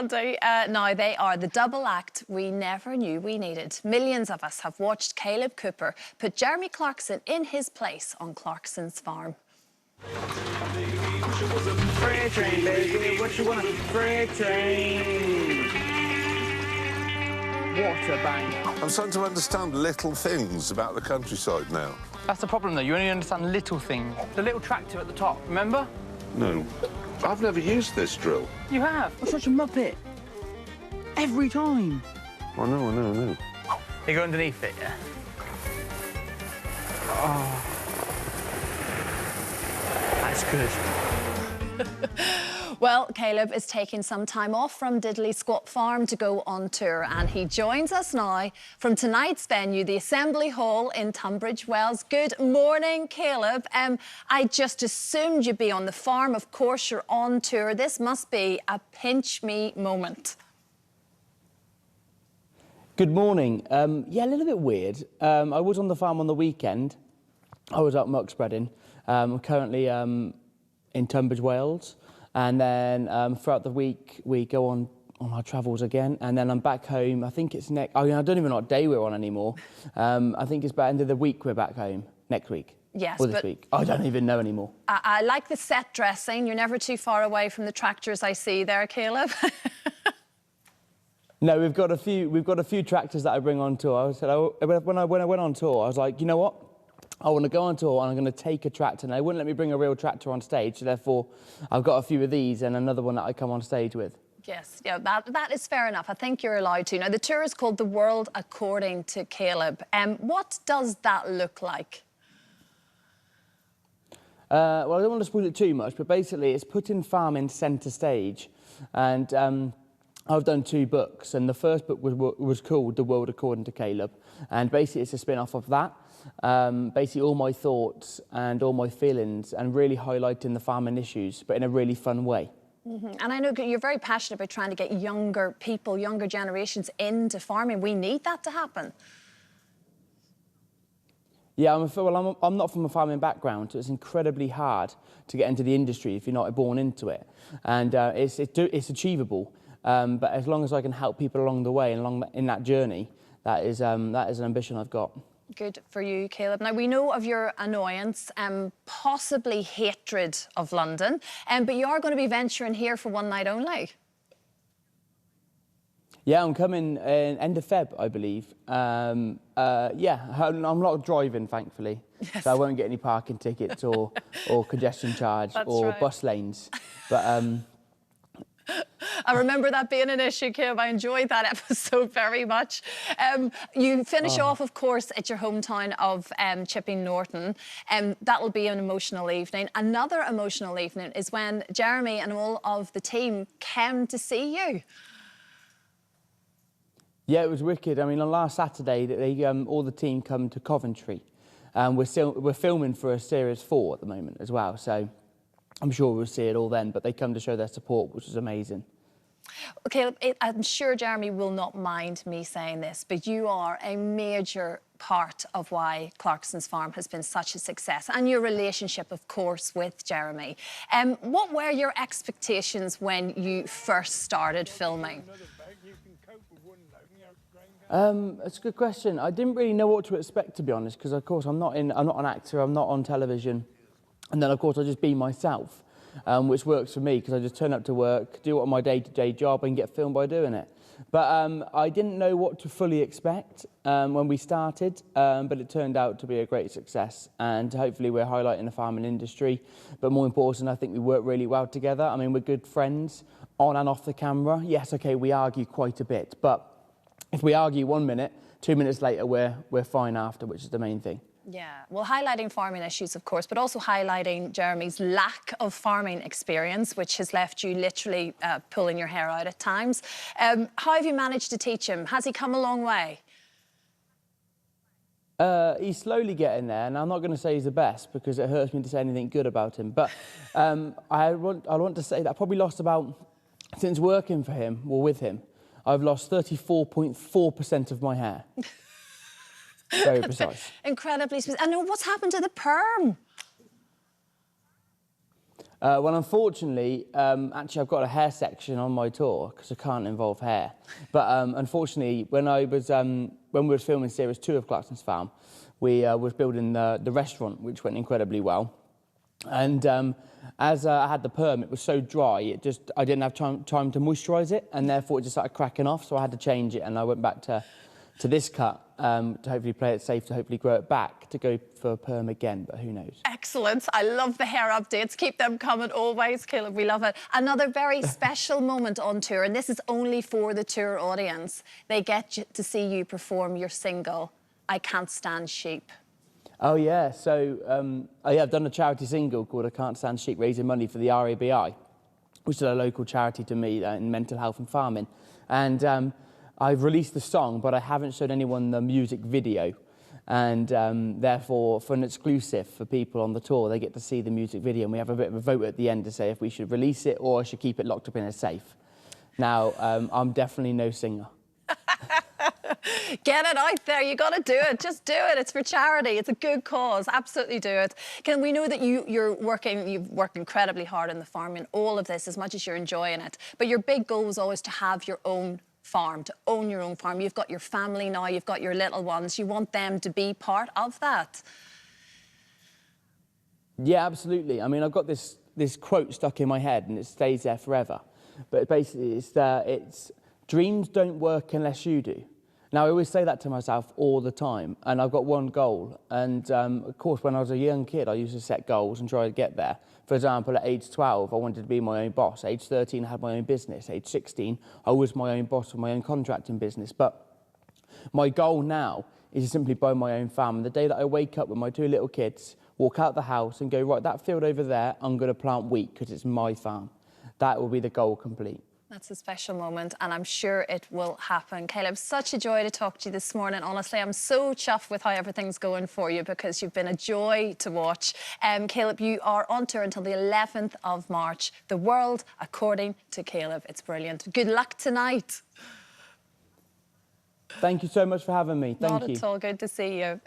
Now, they are the double act we never knew we needed. Millions of us have watched Kaleb Cooper put Jeremy Clarkson in his place on Clarkson's farm. Freight train, baby, what you want? Freight train. What a bang. I'm starting to understand little things about the countryside now. That's the problem, though. You only understand little things. The little tractor at the top, remember? No, I've never used this drill. You have. I'm such a muppet. Every time. I know. You go underneath it, yeah? Oh. That's good. Well, Kaleb is taking some time off from Diddley Squat Farm to go on tour, and he joins us now from tonight's venue, the Assembly Hall in Tunbridge Wells. Good morning, Kaleb. I just assumed you'd be on the farm. Of course, you're on tour. This must be a pinch-me moment. Good morning. Yeah, a little bit weird. I was on the farm on the weekend. I was up muck spreading. I'm currently in Tunbridge Wells, and then throughout the week we go on our travels again, and then I'm back home. I think it's next. I don't even know what day we're on anymore. I think it's by the end of the week we're back home next week. Yes, or this week. I don't even know anymore. I like the set dressing. You're never too far away from the tractors I see there, Kaleb. No, we've got a few tractors that I bring on tour. I said when I went on tour, I was like, you know what? I want to go on tour and I'm going to take a tractor. And they wouldn't let me bring a real tractor on stage, so therefore I've got a few of these and another one that I come on stage with. Yes, yeah, that is fair enough. I think you're allowed to. Now, the tour is called The World According to Kaleb. What does that look like? Well, I don't want to spoil it too much, but basically it's putting farming centre stage. And I've done 2 books, and the first book was called The World According to Kaleb. And basically it's a spin-off of that. Basically all my thoughts and all my feelings, and really highlighting the farming issues, but in a really fun way. And I know you're very passionate about trying to get younger people, younger generations into farming. We need that to happen. Yeah, I'm not from a farming background, so it's incredibly hard to get into the industry if you're not born into it. And it's achievable, but as long as I can help people along the way and in that journey, that is an ambition I've got. Good for you, Kaleb. Now, we know of your annoyance and possibly hatred of London, but you are going to be venturing here for one night only. Yeah, I'm coming end of Feb, I believe. Yeah, I'm not driving, thankfully, yes. So I won't get any parking tickets or congestion charge or bus lanes. But I remember that being an issue, Kaleb. I enjoyed that episode very much. You finish off, of course, at your hometown of Chipping Norton. That'll be an emotional evening. Another emotional evening is when Jeremy and all of the team came to see you. Yeah, it was wicked. I mean, on last Saturday, all the team come to Coventry. We're filming for a Series 4 at the moment as well, so I'm sure we'll see it all then, but they come to show their support, which is amazing. Okay, I'm sure Jeremy will not mind me saying this, but you are a major part of why Clarkson's farm has been such a success, and your relationship, of course, with Jeremy. What were your expectations when you first started filming? It's a good question. I didn't really know what to expect, to be honest, because of course I'm not an actor, I'm not on television. And then, of course, I just be myself, which works for me because I just turn up to work, do my day-to-day job and get filmed by doing it. But I didn't know what to fully expect when we started, but it turned out to be a great success. And hopefully we're highlighting the farming industry. But more important, I think we work really well together. I mean, we're good friends on and off the camera. Yes, OK, we argue quite a bit. But if we argue 1 minute, 2 minutes later, we're fine after, which is the main thing. Yeah, well, highlighting farming issues, of course, but also highlighting Jeremy's lack of farming experience, which has left you literally pulling your hair out at times. How have you managed to teach him? Has he come a long way? He's slowly getting there, and I'm not going to say he's the best because it hurts me to say anything good about him. But I want to say that I probably lost since working for him, or with him, I've lost 34.4% of my hair. Very precise. Incredibly specific. And what's happened to the perm? Well, unfortunately, actually, I've got a hair section on my tour because I can't involve hair. But unfortunately, when we were filming series 2 of Clarkson's Farm, we was building the restaurant, which went incredibly well. And as I had the perm, it was so dry, I didn't have time to moisturise it, and therefore it just started cracking off. So I had to change it, and I went back to this cut to hopefully play it safe, to hopefully grow it back, to go for a perm again, but who knows. Excellent. I love the hair updates. Keep them coming always, Caleb. We love it. Another very special moment on tour, and this is only for the tour audience. They get to see you perform your single, I Can't Stand Sheep. Oh, yeah. So I've done a charity single called I Can't Stand Sheep, raising money for the RABI, which is a local charity to me in mental health and farming. And I've released the song, but I haven't showed anyone the music video. And therefore, for an exclusive for people on the tour, they get to see the music video. And we have a bit of a vote at the end to say if we should release it or I should keep it locked up in a safe. Now, I'm definitely no singer. Get it out there. You got to do it. Just do it. It's for charity. It's a good cause. Absolutely do it. Can we know that you've worked incredibly hard on the farm and all of this as much as you're enjoying it. But your big goal was always to have your own farm, to own your own farm. You've got your family now. You've got your little ones. You want them to be part of that. Yeah, absolutely. I mean, I've got this quote stuck in my head and it stays there forever. But basically, it's dreams don't work unless you do. Now, I always say that to myself all the time, and I've got one goal. And, of course, when I was a young kid, I used to set goals and try to get there. For example, at age 12, I wanted to be my own boss. Age 13, I had my own business. Age 16, I was my own boss of my own contracting business. But my goal now is to simply buy my own farm. And the day that I wake up with my 2 little kids, walk out the house and go, right, that field over there, I'm going to plant wheat because it's my farm. That will be the goal complete. That's a special moment, and I'm sure it will happen. Caleb, such a joy to talk to you this morning. Honestly, I'm so chuffed with how everything's going for you because you've been a joy to watch. Caleb, you are on tour until the 11th of March. The World According to Caleb. It's brilliant. Good luck tonight. Thank you so much for having me. Thank you. Not at all. Good to see you.